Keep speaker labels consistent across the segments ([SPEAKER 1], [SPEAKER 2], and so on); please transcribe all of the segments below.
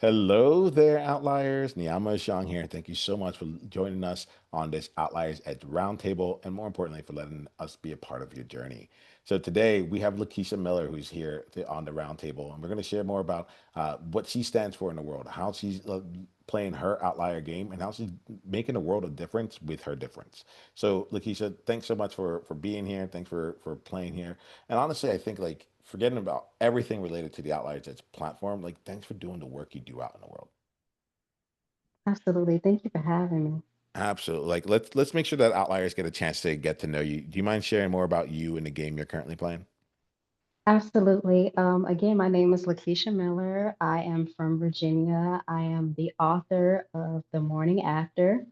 [SPEAKER 1] Hello there, Outliers. Niiamah Shang here. Thank you so much for joining us on this Outliers at the Roundtable, and more importantly, for letting us be a part of your journey. So today we have Lakeisha Miller, who's here on the Roundtable, and we're going to share more about what she stands for in the world, how she's playing her outlier game, and how she's making a world of difference with her difference. So, Lakeisha, thanks so much for being here. Thanks for playing here. And honestly, I think like forgetting about everything related to the Outliers Edge platform, like thanks for doing the work you do out in the world.
[SPEAKER 2] Absolutely. Thank you for having me.
[SPEAKER 1] Absolutely. Like let's make sure that outliers get a chance to get to know you. Do you mind sharing more about you and the game you're currently playing?
[SPEAKER 2] Absolutely. Again, my name is Lakeisha Miller. I am from Virginia. I am the author of The Morning After.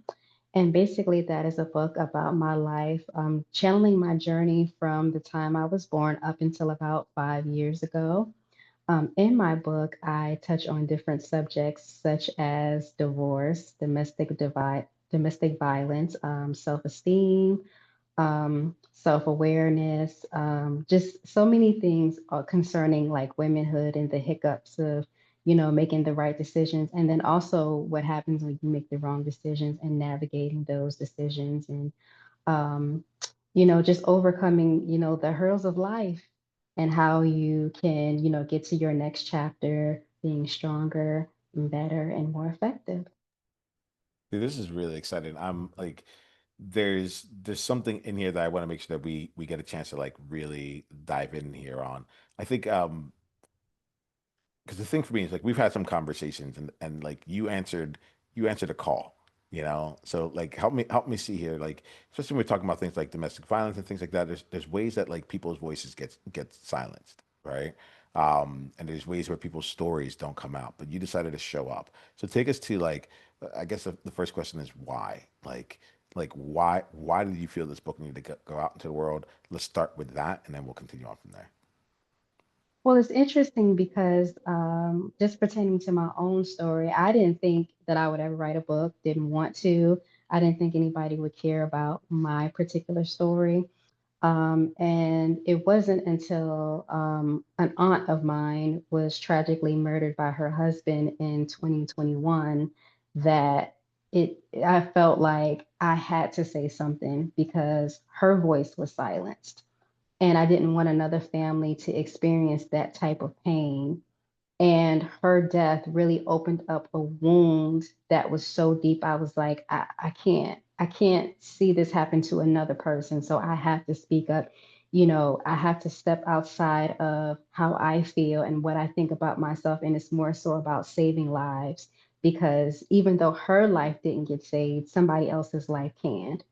[SPEAKER 2] And basically, that is a book about my life, channeling my journey from the time I was born up until about 5 years ago. In my book, I touch on different subjects such as divorce, domestic violence, self-esteem, self-awareness, just so many things concerning like womanhood and the hiccups of, making the right decisions. And then also what happens when you make the wrong decisions and navigating those decisions and, um, just overcoming, the hurdles of life and how you can, get to your next chapter being stronger and better and more effective.
[SPEAKER 1] Dude, this is really exciting. I'm like, there's something in here that I want to make sure that we get a chance to like really dive in here on. I think because the thing for me is like we've had some conversations and like you answered a call, so like help me see here, like especially when we're talking about things like domestic violence and things like that. There's ways that like people's voices get silenced, right? And there's ways where people's stories don't come out, but you decided to show up. So take us to like, I guess the first question is why, like why did you feel this book needed to go out into the world? Let's start with that and then we'll continue on from there.
[SPEAKER 2] Well, it's interesting because just pertaining to my own story, I didn't think that I would ever write a book, didn't want to. I didn't think anybody would care about my particular story. And it wasn't until an aunt of mine was tragically murdered by her husband in 2021 that I felt like I had to say something because her voice was silenced. And I didn't want another family to experience that type of pain. And her death really opened up a wound that was so deep. I was like, I can't see this happen to another person. So I have to speak up. I have to step outside of how I feel and what I think about myself. And it's more so about saving lives because even though her life didn't get saved, somebody else's life can.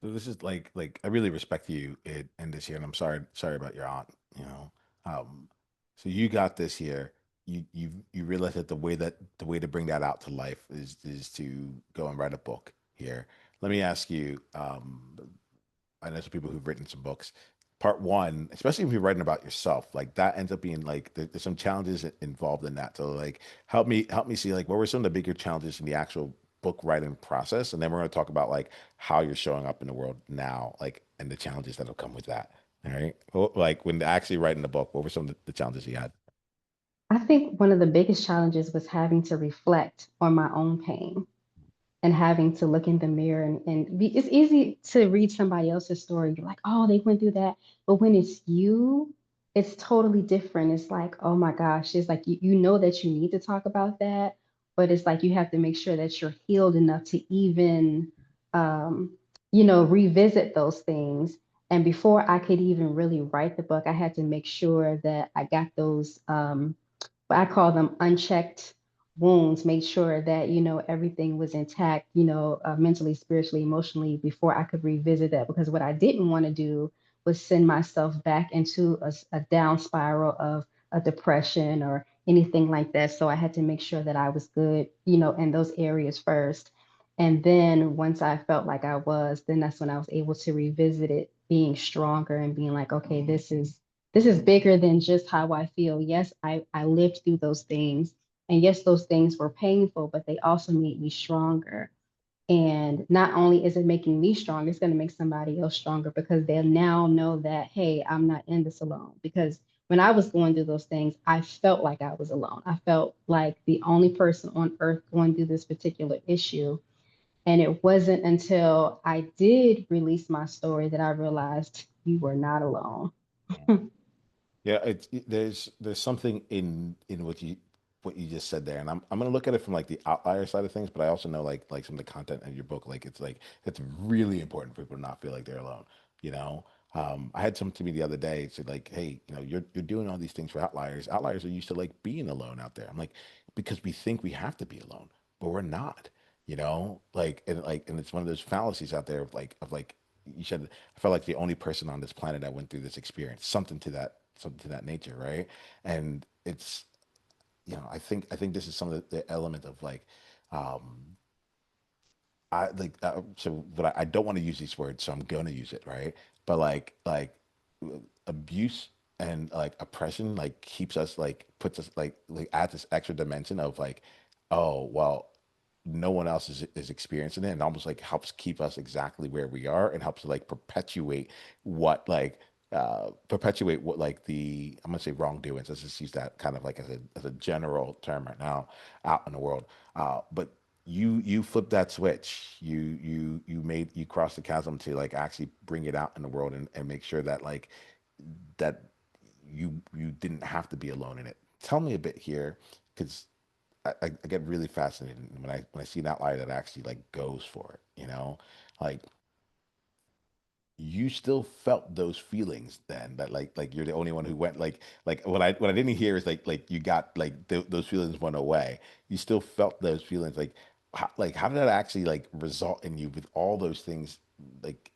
[SPEAKER 1] So this is like I really respect you in this here, and I'm sorry about your aunt. You know, um, so you got this here. You realize that the way to bring that out to life is to go and write a book here. Let me ask you. I know some people who've written some books. Part one, especially if you're writing about yourself, like that ends up being like there's some challenges involved in that. So like help me see like what were some of the bigger challenges in the actual book writing process, and then we're going to talk about like how you're showing up in the world now, like and the challenges that'll come with that. All right, well, like when actually writing the book, what were some of the challenges you had?
[SPEAKER 2] I think one of the biggest challenges was having to reflect on my own pain and having to look in the mirror it's easy to read somebody else's story. You're like, oh, they went through that. But when it's you, it's totally different. It's like, oh my gosh, it's like you know that you need to talk about that, but it's like you have to make sure that you're healed enough to even, um, revisit those things. And before I could even really write the book, I had to make sure that I got those. I call them unchecked wounds, made sure that, everything was intact, mentally, spiritually, emotionally before I could revisit that. Because what I didn't want to do was send myself back into a down spiral of a depression or anything like that. So I had to make sure that I was good, in those areas first. And then once I felt like I was, then that's when I was able to revisit it, being stronger and being like, okay, this is bigger than just how I feel. Yes, I lived through those things. And yes, those things were painful, but they also made me stronger. And not only is it making me strong, it's going to make somebody else stronger because they'll now know that, hey, I'm not in this alone. Because when I was going through those things, I felt like I was alone. I felt like the only person on earth going through this particular issue. And it wasn't until I did release my story that I realized you were not alone.
[SPEAKER 1] Yeah, there's something in what you just said there, and I'm gonna look at it from like the outlier side of things, but I also know like some of the content in your book, like it's really important for people to not feel like they're alone. You know, I had someone to me the other day said like, hey, you're doing all these things for outliers. Outliers are used to like being alone out there. I'm like, because we think we have to be alone, but we're not. And it's one of those fallacies out there of like you said. I felt like the only person on this planet that went through this experience, something to that nature, right? And it's I think this is some of the element of like um but I don't want to use these words, so I'm gonna use it, right? But abuse and like oppression like keeps us like puts us like at this extra dimension of like, oh well, no one else is experiencing it, and almost like helps keep us exactly where we are and helps to like perpetuate what like the I'm gonna say wrongdoings. Let's just use that kind of like as a general term right now out in the world. But you flip that switch. You cross the chasm to like actually bring it out in the world and make sure that like that you didn't have to be alone in it. Tell me a bit here, because I get really fascinated when I see an outlier that actually like goes for it. Like you still felt those feelings then that like you're the only one who went like what I didn't hear is like you got like those feelings went away. You still felt those feelings how did that actually like result in you with all those things like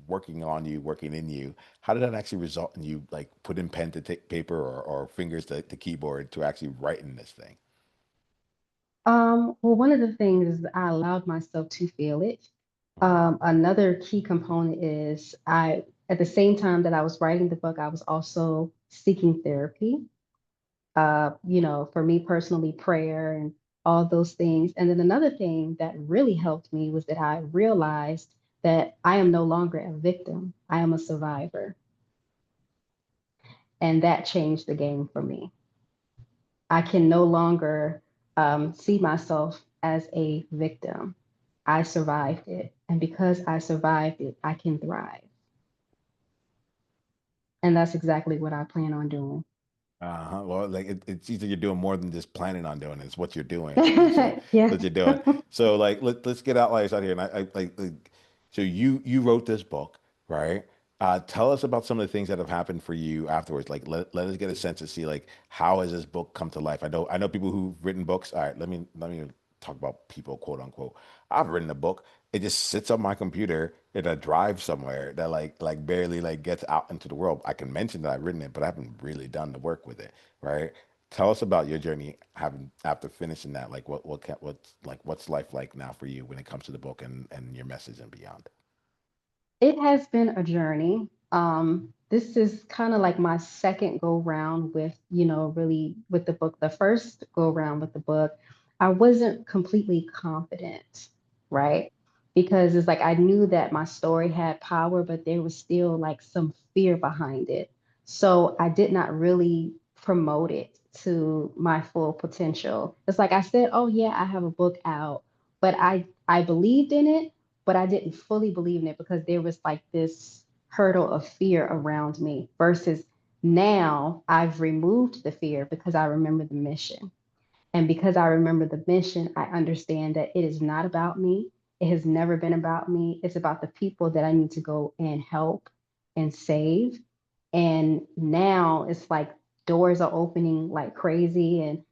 [SPEAKER 1] working on you, working in you? How did that actually result in you like putting pen to take paper or fingers to keyboard to actually write in this thing?
[SPEAKER 2] Well, one of the things is I allowed myself to feel it.
[SPEAKER 1] Mhm.
[SPEAKER 2] Another key component is at the same time that I was writing the book, I was also seeking therapy. For me personally, prayer and all those things. And then another thing that really helped me was that I realized that I am no longer a victim. I am a survivor. And that changed the game for me. I can no longer see myself as a victim. I survived it. And because I survived it, I can thrive. And that's exactly what I plan on doing.
[SPEAKER 1] Uh-huh. Well, like it's either you're doing more than just planning on doing it. It's what you're doing, and so
[SPEAKER 2] Yeah.
[SPEAKER 1] that you're doing. So like let's get outliers out here. And I like so you wrote this book, right? Tell us about some of the things that have happened for you afterwards. Like let us get a sense to see like how has this book come to life. I know people who've written books. All right, let me talk about people, quote unquote. I've written a book. It just sits on my computer in a drive somewhere that like barely like gets out into the world. I can mention that I've written it, but I haven't really done the work with it, right? Tell us about your journey having after finishing that. Like what's life like now for you when it comes to the book and your message and beyond.
[SPEAKER 2] It has been a journey. This is kind of like my second go round with, really with the book. The first go round with the book, I wasn't completely confident, right? Because it's like I knew that my story had power, but there was still like some fear behind it. So I did not really promote it to my full potential. It's like I said, oh yeah, I have a book out, but I believed in it, but I didn't fully believe in it because there was like this hurdle of fear around me versus now I've removed the fear because I remember the mission. And because I remember the mission, I understand that it is not about me. It has never been about me. It's about the people that I need to go and help and save. And now it's like doors are opening like crazy. And,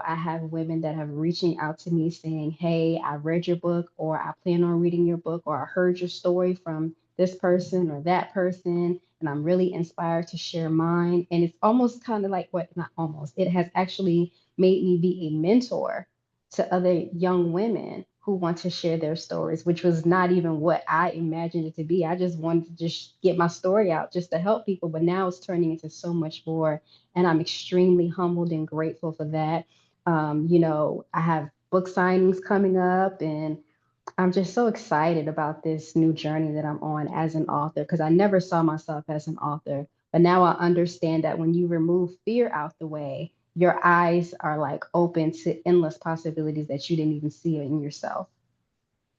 [SPEAKER 2] I have women that have reaching out to me saying, hey, I read your book, or I plan on reading your book, or I heard your story from this person or that person. And I'm really inspired to share mine. And it's almost kind of like what, not almost, it has actually made me be a mentor to other young women who want to share their stories, which was not even what I imagined it to be. I just wanted to just get my story out just to help people, but now it's turning into so much more. And I'm extremely humbled and grateful for that. I have book signings coming up, and I'm just so excited about this new journey that I'm on as an author because I never saw myself as an author. But now I understand that when you remove fear out the way, your eyes are like open to endless possibilities that you didn't even see in yourself.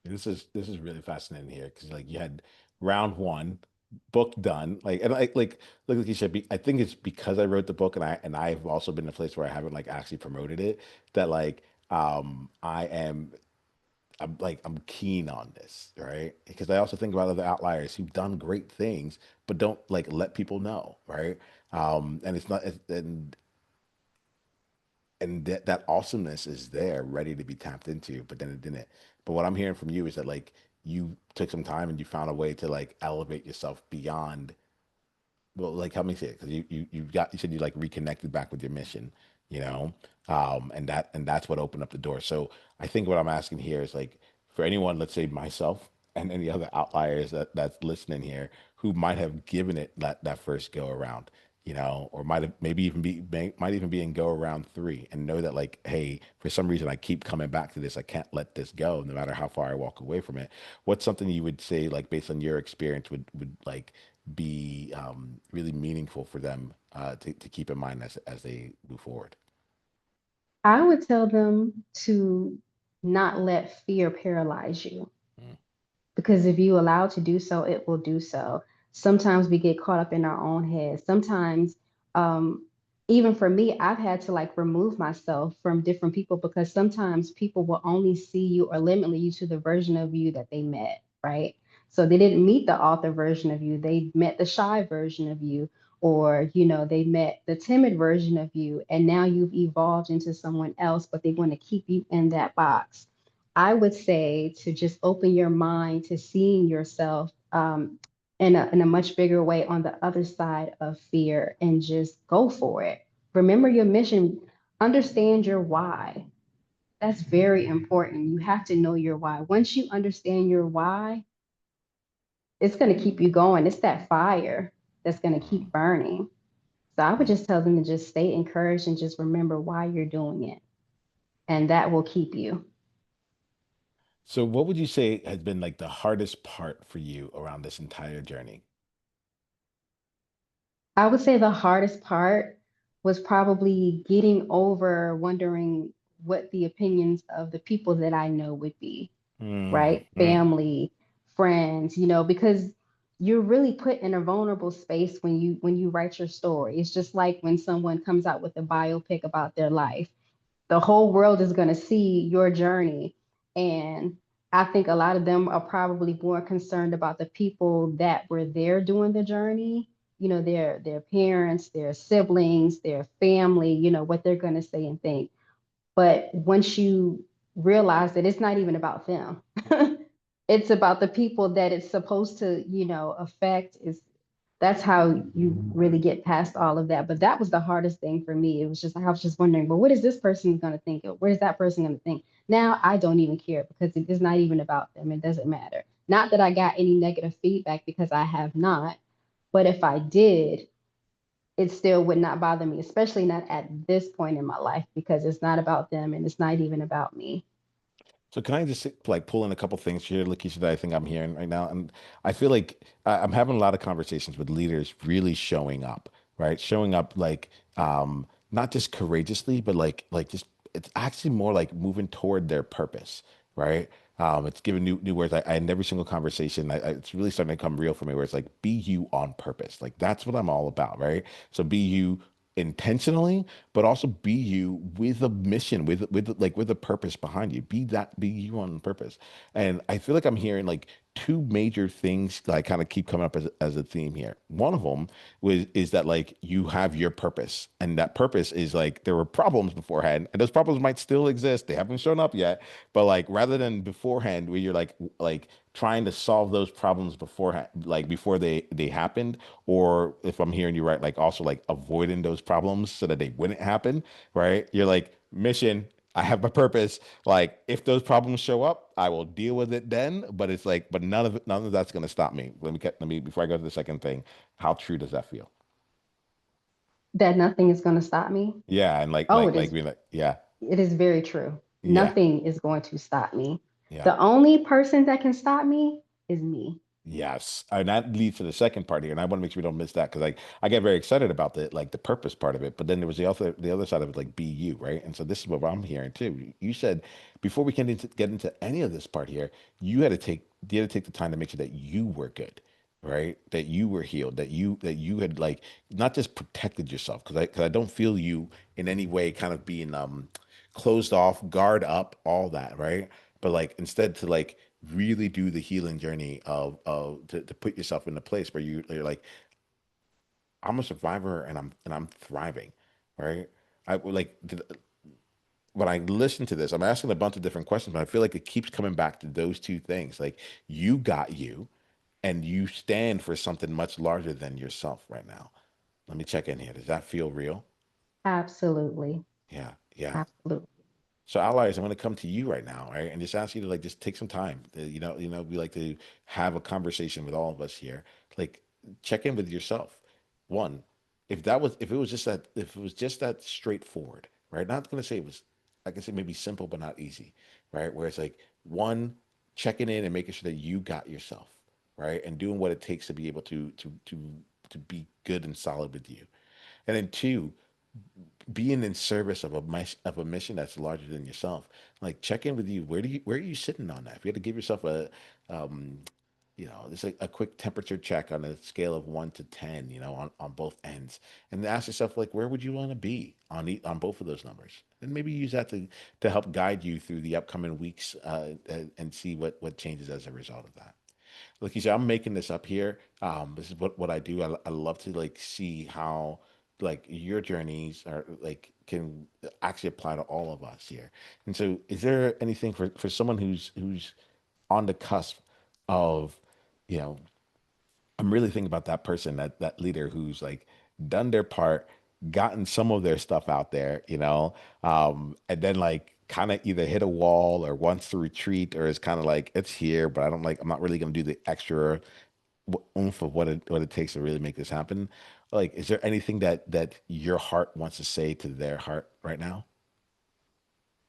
[SPEAKER 1] This is really fascinating here because like you had round one, book done, like and like you said, I think it's because I wrote the book and I've also been in a place where I haven't like actually promoted it that like I am I'm keen on this, right? Because I also think about other outliers who've done great things but don't like let people know, right? And it's not and that awesomeness is there ready to be tapped into, but then it didn't. But what I'm hearing from you is that like you took some time and you found a way to like elevate yourself beyond, well, like help me say it because you said you like reconnected back with your mission, you know, and that's what opened up the door. So I think what I'm asking here is like for anyone, let's say myself and any other outliers that's listening here who might have given it that first go around, or might have maybe even might even be in go around three and know that like, hey, for some reason I keep coming back to this. I can't let this go, no matter how far I walk away from it. What's something you would say, like based on your experience, would like be really meaningful for them to keep in mind as they move forward.
[SPEAKER 2] I would tell them to not let fear paralyze you,
[SPEAKER 1] Mm,
[SPEAKER 2] because if you allow to do so, it will do so. Sometimes we get caught up in our own heads. Sometimes, um, even for me, I've had to like remove myself from different people because sometimes people will only see you or limit you to the version of you that they met, right? So they didn't meet the author version of you. They met the shy version of you, or they met the timid version of you, and now you've evolved into someone else, but they want to keep you in that box. I would say to just open your mind to seeing yourself in a much bigger way on the other side of fear and just go for it. Remember your mission, understand your why. That's very important. You have to know your why. Once you understand your why, it's going to keep you going. It's that fire that's going to
[SPEAKER 1] mm,
[SPEAKER 2] keep burning. So I would
[SPEAKER 1] mm.
[SPEAKER 2] just tell them to just stay encouraged and just remember why you're doing it. And that will keep you.
[SPEAKER 1] So, what would you say has been like the hardest part for you around this entire journey?
[SPEAKER 2] I would say the hardest part was probably getting over wondering what the opinions of the people that I know would be,
[SPEAKER 1] Mm,
[SPEAKER 2] right?
[SPEAKER 1] mm.
[SPEAKER 2] Family, friends, because you're really put in a vulnerable space when you write your story. It's just like when someone comes out with a biopic about their life, the whole world is going to see your journey. And I think a lot of them are probably more concerned about the people that were there doing the journey, their parents, their siblings, their family, what they're going to say and think. But once you realize that it's not even about them, it's about the people that it's supposed to, affect, is that's how you really get past all of that. But that was the hardest thing for me. It was just, I was just wondering, well, what is this person going to think? What is that person going to think? Now I don't even care because it is not even about them. It doesn't matter. Not that I got any negative feedback, because I have not. But if I did, it still would not bother me, especially not at this point in my life, because it's not about them and it's not even about me.
[SPEAKER 1] So can I just like pull in a couple things here, Lakeisha, that I think I'm hearing right now? And I feel like I'm having a lot of conversations with leaders really showing up, right? Showing up like not just courageously, but like just it's actually more like moving toward their purpose, right? It's giving new words. I in every single conversation, it's really starting to come real for me. Where it's like, be you on purpose. Like that's what I'm all about, right? So be you intentionally, but also be you with a mission, with a purpose behind you. Be you on purpose. And I feel like I'm hearing like two major things that I kind of keep coming up as a theme here. One of them is that like you have your purpose, and that purpose is like there were problems beforehand, and those problems might still exist. They haven't shown up yet, but like rather than beforehand, where you're like trying to solve those problems beforehand, like before they happened, or if I'm hearing you right, like also like avoiding those problems so that they wouldn't happen, right? You're like, mission, I have my purpose. Like, if those problems show up, I will deal with it then. But it's like, but none of that's gonna stop me. Let me before I go to the second thing, how true does that feel?
[SPEAKER 2] That nothing is going to stop me.
[SPEAKER 1] Yeah, and like
[SPEAKER 2] Oh,
[SPEAKER 1] like
[SPEAKER 2] it
[SPEAKER 1] like
[SPEAKER 2] is.
[SPEAKER 1] being like, yeah,
[SPEAKER 2] It is very true.
[SPEAKER 1] yeah,
[SPEAKER 2] Nothing is going to stop me.
[SPEAKER 1] yeah.
[SPEAKER 2] The only person that can stop me is me.
[SPEAKER 1] Yes, and that leads to the second part here, and I want to make sure we don't miss that because I get very excited about the purpose part of it, but then there was the other side of it, like be you, right? And so this is what I'm hearing too. You said before we get into any of this part here, you had to take the time to make sure that you were good, right? That you were healed, that you had like not just protected yourself because I don't feel you in any way kind of being closed off, guard up, all that, right? But like instead to like really do the healing journey of to put yourself in a place where you're like, I'm a survivor and I'm thriving, right? I like when I listen to this, I'm asking a bunch of different questions, but I feel like it keeps coming back to those two things. Like you got you and you stand for something much larger than yourself right now. Let me check in here. Does that feel real?
[SPEAKER 2] Absolutely.
[SPEAKER 1] Yeah, yeah.
[SPEAKER 2] Absolutely.
[SPEAKER 1] So allies, I'm going to come to you right now, right, and just ask you to like just take some time. We like to have a conversation with all of us here. Like, check in with yourself. One, if it was just that straightforward, right? Not going to say it was, I can say maybe simple but not easy, right? Where it's like one, checking in and making sure that you got yourself, right, and doing what it takes to be able to be good and solid with you, and then two, being in service of a mission that's larger than yourself. Like check in with you. Where are you sitting on that? If you had to give yourself um, just a quick temperature check on a scale of 1 to 10, on both ends, and ask yourself like, where would you want to be on both of those numbers, and maybe use that to help guide you through the upcoming weeks, and see what changes as a result of that. Like you said, I'm making this up here. This is what I do. I love to like see how like your journeys are like can actually apply to all of us here. And so, is there anything for someone who's on the cusp of, you know, I'm really thinking about that person, that leader who's like done their part, gotten some of their stuff out there, and then like kind of either hit a wall or wants to retreat or is kind of like it's here, but I'm not really gonna do the extra oomph of what it takes to really make this happen. Like, is there anything that your heart wants to say to their heart right now?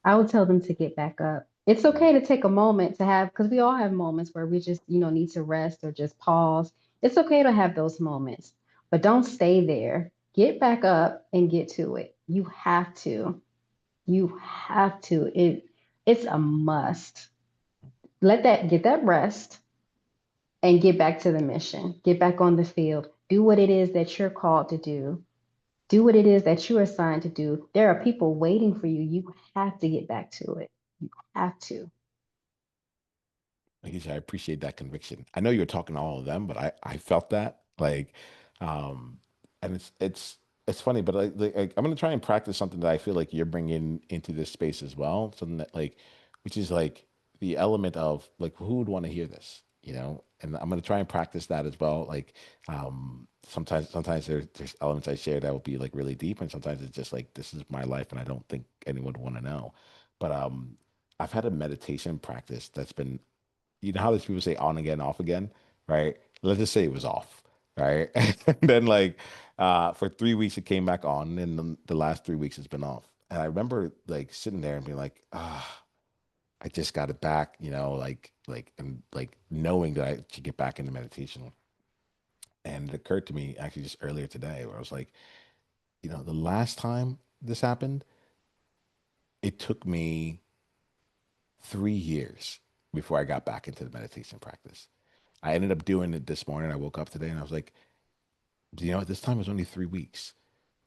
[SPEAKER 2] I would tell them to get back up. It's okay to take a moment to have, because we all have moments where we just, need to rest or just pause. It's okay to have those moments, but don't stay there. Get back up and get to it. You have to. You have to. It's a must. Get that rest and get back to the mission. Get back on the field. Do what it is that you're called to do. Do what it is that you're assigned to do. There are people waiting for you. You have to get back to it. You have to.
[SPEAKER 1] Like you said, I appreciate that conviction. I know you're talking to all of them, but I felt that like, um, and it's funny, but I'm gonna try and practice something that I feel like you're bringing into this space as well. Something that like, which is like the element of like who would want to hear this, And I'm gonna try and practice that as well. Like, sometimes there's elements I share that will be like really deep, and sometimes it's just like this is my life, and I don't think anyone would want to know. But I've had a meditation practice that's been, how these people say on again, off again, right? Let's just say it was off, right? And then like for 3 weeks it came back on, and then the last 3 weeks it's been off. And I remember like sitting there and being like, I just got it back, and like knowing that I should get back into meditation. And it occurred to me actually just earlier today where I was like, the last time this happened, it took me 3 years before I got back into the meditation practice. I ended up doing it this morning. I woke up today and I was like, this time was only 3 weeks.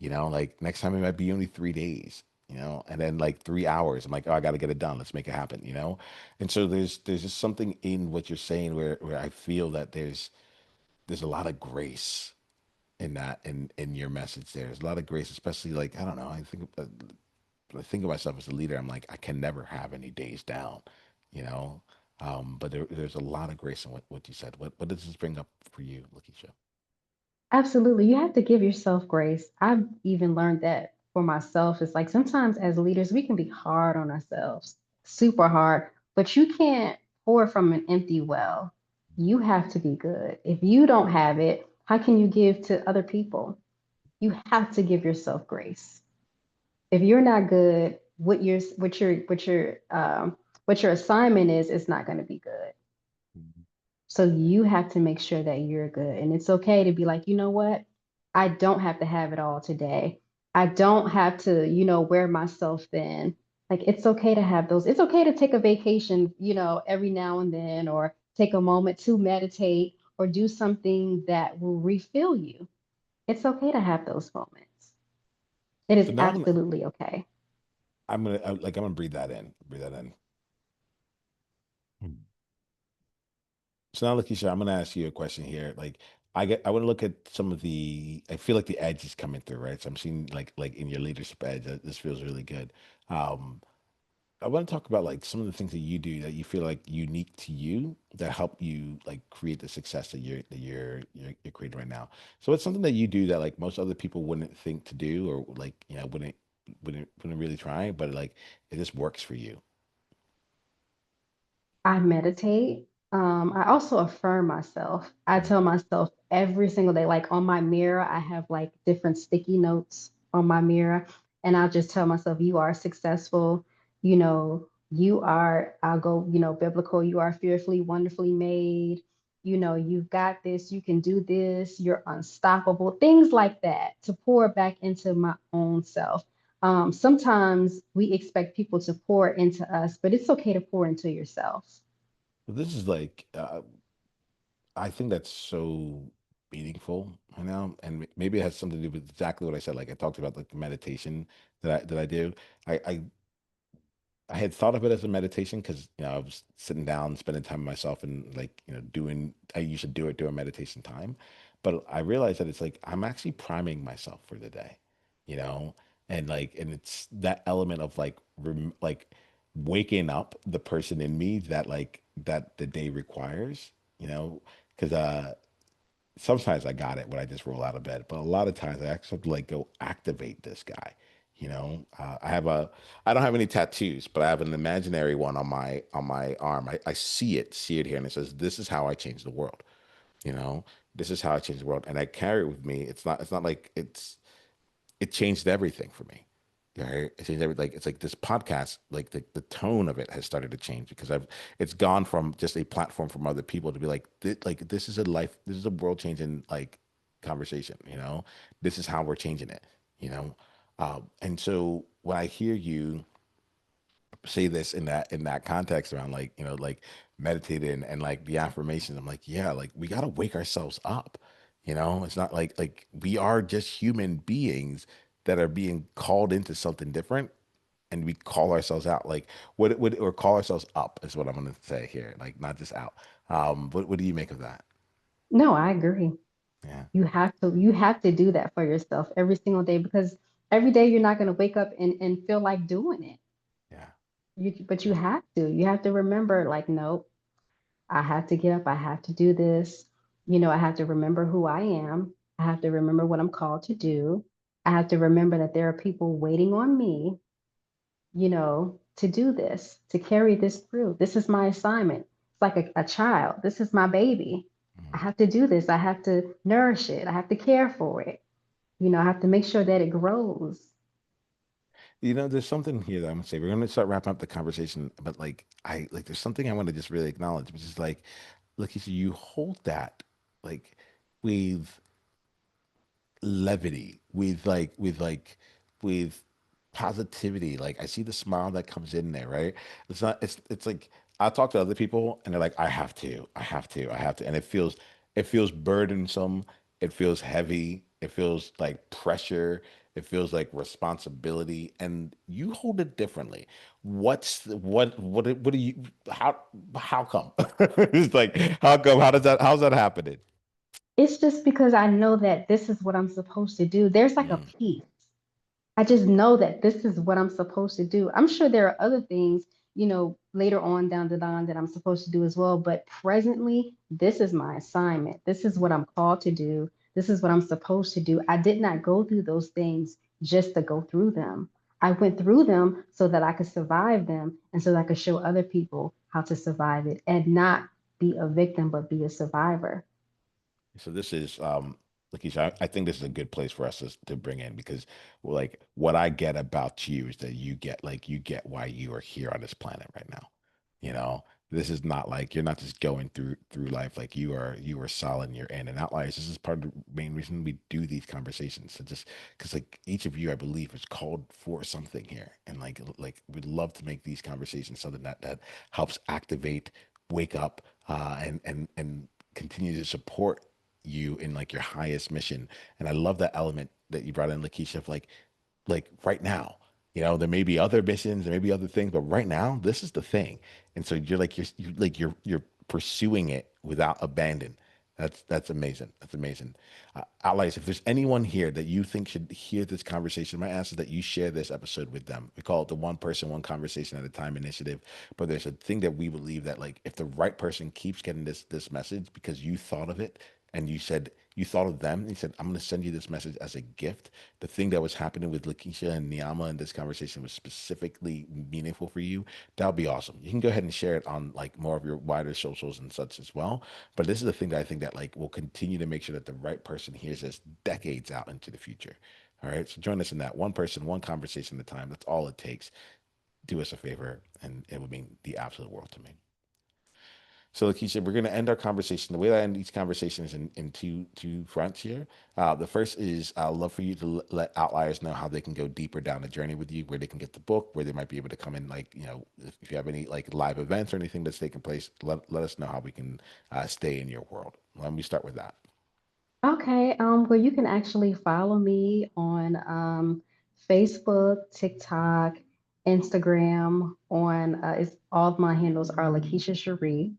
[SPEAKER 1] Like next time it might be only 3 days, and then like 3 hours. I'm like, oh, I got to get it done. Let's make it happen. And so there's just something in what you're saying where I feel that there's a lot of grace in that, in your message there. There's a lot of grace, especially like, I don't know, I think of myself as a leader. I'm like, I can never have any days down, you know. But there's a lot of grace in what you said. What does this bring up for you, Lakeisha?
[SPEAKER 2] Absolutely. You have to give yourself grace. I've even learned that for myself. It's like sometimes as leaders, we can be hard on ourselves, super hard, but you can't pour from an empty well. You have to be good. If you don't have it, how can you give to other people? You have to give yourself grace. If you're not good, what your assignment is not going to be good. So you have to make sure that you're good. And it's okay to be like, you know what? I don't have to have it all today. I don't have to, wear myself thin. Like it's okay to have those. It's okay to take a vacation, every now and then, or take a moment to meditate or do something that will refill you. It's okay to have those moments. It
[SPEAKER 1] So
[SPEAKER 2] is
[SPEAKER 1] now
[SPEAKER 2] absolutely okay.
[SPEAKER 1] I'm gonna breathe that in. Breathe that in. Hmm. So now, Lakeisha, I'm gonna ask you a question here. Like, I want to look at some of the. I feel like the edge is coming through, right? So I'm seeing like in your leadership edge, this feels really good. Um, I want to talk about like some of the things that you do that you feel like unique to you that help you like create the success that you're creating right now. So it's something that you do that like most other people wouldn't think to do or like wouldn't really try, but like it just works for you.
[SPEAKER 2] I meditate. I also affirm myself. I
[SPEAKER 1] Mm.
[SPEAKER 2] tell myself every single day, like on my mirror, I have like different sticky notes on my mirror. And I'll just tell myself, you are successful. I'll go, biblical, you are fearfully, wonderfully made. You've got this, you can do this, you're unstoppable, things like that to pour back into my own self. Sometimes we expect people to pour into us, but it's okay to pour into yourself.
[SPEAKER 1] But this is like I think that's so meaningful right now, and maybe it has something to do with exactly what I said. Like I talked about like the meditation that I do. I I had thought of it as a meditation because I was sitting down, spending time with myself, and like doing. I used to do it during meditation time, but I realized that it's like I'm actually priming myself for the day, you know, and it's that element of like waking up the person in me that that the day requires, because sometimes I got it when I just roll out of bed, but a lot of times I actually have to like go activate this guy. I don't have any tattoos, but I have an imaginary one on my arm. I see it here, and it says, "This is how I change the world." You know, this is how I change the world, and I carry it with me. It's not like it changed everything for me. Right? It changed everything. Like it's like this podcast, like the tone of it has started to change because it's gone from just a platform from other people to be like this is a life, this is a world changing like conversation. This is how we're changing it. You know, and so when I hear you say this in that context around like meditating and like the affirmations, I'm like, yeah, like we got to wake ourselves up. It's not like we are just human beings that are being called into something different, and we call ourselves out. Like what would or call ourselves up is what I'm going to say here, like not just out. What do you make of that?
[SPEAKER 2] No, I agree.
[SPEAKER 1] Yeah,
[SPEAKER 2] You have to do that for yourself every single day because every day you're not going to wake up and feel like doing it.
[SPEAKER 1] yeah,
[SPEAKER 2] But you
[SPEAKER 1] yeah.
[SPEAKER 2] have to. You have to remember, like, nope, I have to get up. I have to do this. I have to remember who I am. I have to remember what I'm called to do. I have to remember that there are people waiting on me, to do this, to carry this through. This is my assignment. It's like a child. This is my baby. I
[SPEAKER 1] Mhm.
[SPEAKER 2] have to do this. I have to nourish it. I have to care for it. I have to make sure that it grows.
[SPEAKER 1] There's something here that I'm gonna say. We're gonna start wrapping up the conversation, but there's something I want to just really acknowledge, which is like, look, you hold that like with levity, with positivity. Like I see the smile that comes in there, right? It's not. It's like I talk to other people, and they're like, I have to, and it feels burdensome. It feels heavy. It feels like pressure. It feels like responsibility, and you hold it differently. What do you how come? It's like how come? How's that happening?
[SPEAKER 2] It's just because I know that this is what I'm supposed to do. There's like a
[SPEAKER 1] Mm.
[SPEAKER 2] peace. I just know that this is what I'm supposed to do. I'm sure there are other things, later on down the line that I'm supposed to do as well. But presently, this is my assignment. This is what I'm called to do. This is what I'm supposed to do. I did not go through those things just to go through them. I went through them so that I could survive them and so that I could show other people how to survive it and not be a victim, but be a survivor.
[SPEAKER 1] So this is Lakeisha, I think this is a good place for us to bring in because like what I get about you is that you get why you are here on this planet right now. You know? This is not like you're not just going through life like you are solid and you're in and outliers. This is part of the main reason we do these conversations. So just because like each of you, I believe, is called for something here, and like we'd love to make these conversations something that helps activate, wake up, and continue to support you in like your highest mission. And I love that element that you brought in, Lakeisha, of like right now. There may be other missions, there may be other things, but right now, this is the thing. And so you're pursuing it without abandon. That's amazing. That's amazing. Allies, if there's anyone here that you think should hear this conversation, my ask is that you share this episode with them. We call it the one person, one conversation at a time initiative. But there's a thing that we believe that like if the right person keeps getting this message because you thought of it and you said you thought of them, and you said, I'm going to send you this message as a gift. The thing that was happening with Lakeisha and Niiamah in this conversation was specifically meaningful for you. That would be awesome. You can go ahead and share it on like more of your wider socials and such as well. But this is the thing that I think that like will continue to make sure that the right person hears this decades out into the future. All right. So join us in that one person, one conversation at a time. That's all it takes. Do us a favor, and it would mean the absolute world to me. So, Lakeisha, we're going to end our conversation. The way that I end each conversation is in two fronts here. The first is I'd love for you to let outliers know how they can go deeper down the journey with you, where they can get the book, where they might be able to come in, like, if you have any like live events or anything that's taking place, let us know how we can stay in your world. Let me start with that.
[SPEAKER 2] Okay, well, you can actually follow me on Facebook, TikTok, Instagram. On it's all of my handles are Lakeisha Cherie.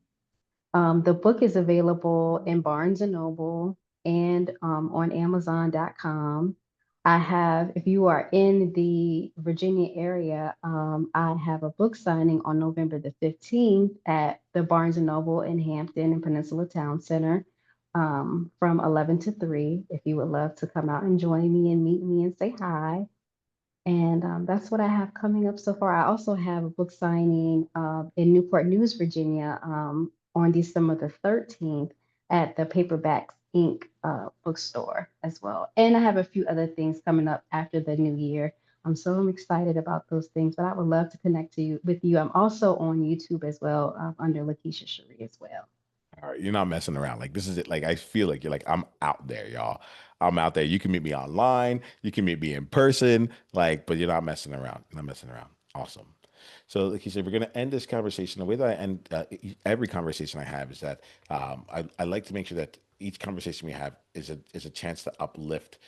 [SPEAKER 2] The book is available in Barnes and Noble and on Amazon.com. I have, if you are in the Virginia area, I have a book signing on November the 15th at the Barnes and Noble in Hampton and Peninsula Town Center from 11 to 3. If you would love to come out and join me and meet me and say hi. And that's what I have coming up so far. I also have a book signing in Newport News, Virginia, on December the 13th at the Paperbacks Inc. Bookstore as well. And I have a few other things coming up after the new year. I'm excited about those things, but I would love to connect to you with you. I'm also on YouTube as well, under Lakeisha Cherie as well.
[SPEAKER 1] All right, you're not messing around. Like this is it. Like I feel like you're like I'm out there, y'all. I'm out there. You can meet me online. You can meet me in person. Like, but you're not messing around. You're not messing around. Awesome. So, like you said, we're gonna end this conversation. The way that I end every conversation I have is that I like to make sure that each conversation we have is a chance to uplift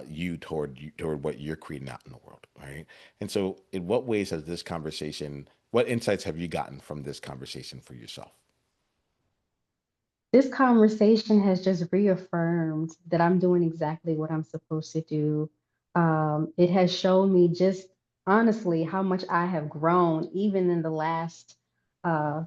[SPEAKER 1] you toward what you're creating out in the world, right? And so, in what ways has this conversation? What insights have you gotten from this conversation for yourself?
[SPEAKER 2] This conversation has just reaffirmed that I'm doing exactly what I'm supposed to do. It has shown me just honestly how much I have grown, even in the last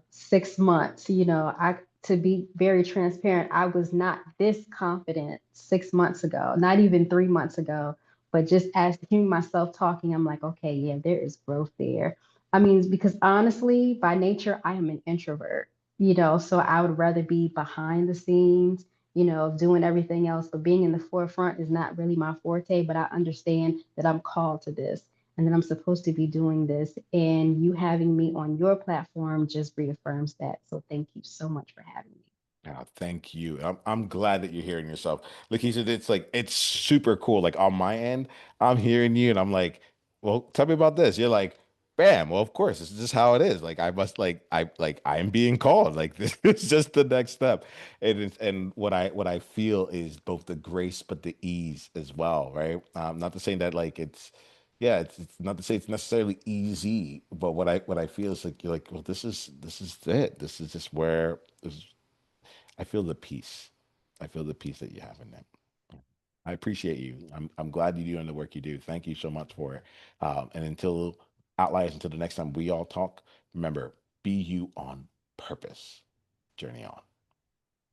[SPEAKER 2] 6 months. To be very transparent, I was not this confident 6 months ago, not even 3 months ago. But just as hearing myself talking, I'm like, okay, yeah, there is growth there. I mean, because honestly, by nature, I am an introvert, so I would rather be behind the scenes, doing everything else, but being in the forefront is not really my forte. But I understand that I'm called to this and that I'm supposed to be doing this. And you having me on your platform just reaffirms that. So thank you so much for having me.
[SPEAKER 1] Thank you. I'm glad that you're hearing yourself. Like he said, it's like it's super cool. Like on my end, I'm hearing you and I'm like, well, tell me about this. You're like, bam, well, of course, this is just how it is. Like I must like I am being called. Like this is just the next step. And what I feel is both the grace but the ease as well, right? Not to say that like it's not to say it's necessarily easy, but what I feel is like you're like, well, this is it. This is just where this I feel the peace. I feel the peace that you have in them. I appreciate you. I'm glad you're doing the work you do. Thank you so much for it. And until outliers, until the next time we all talk, remember, be you on purpose. Journey on.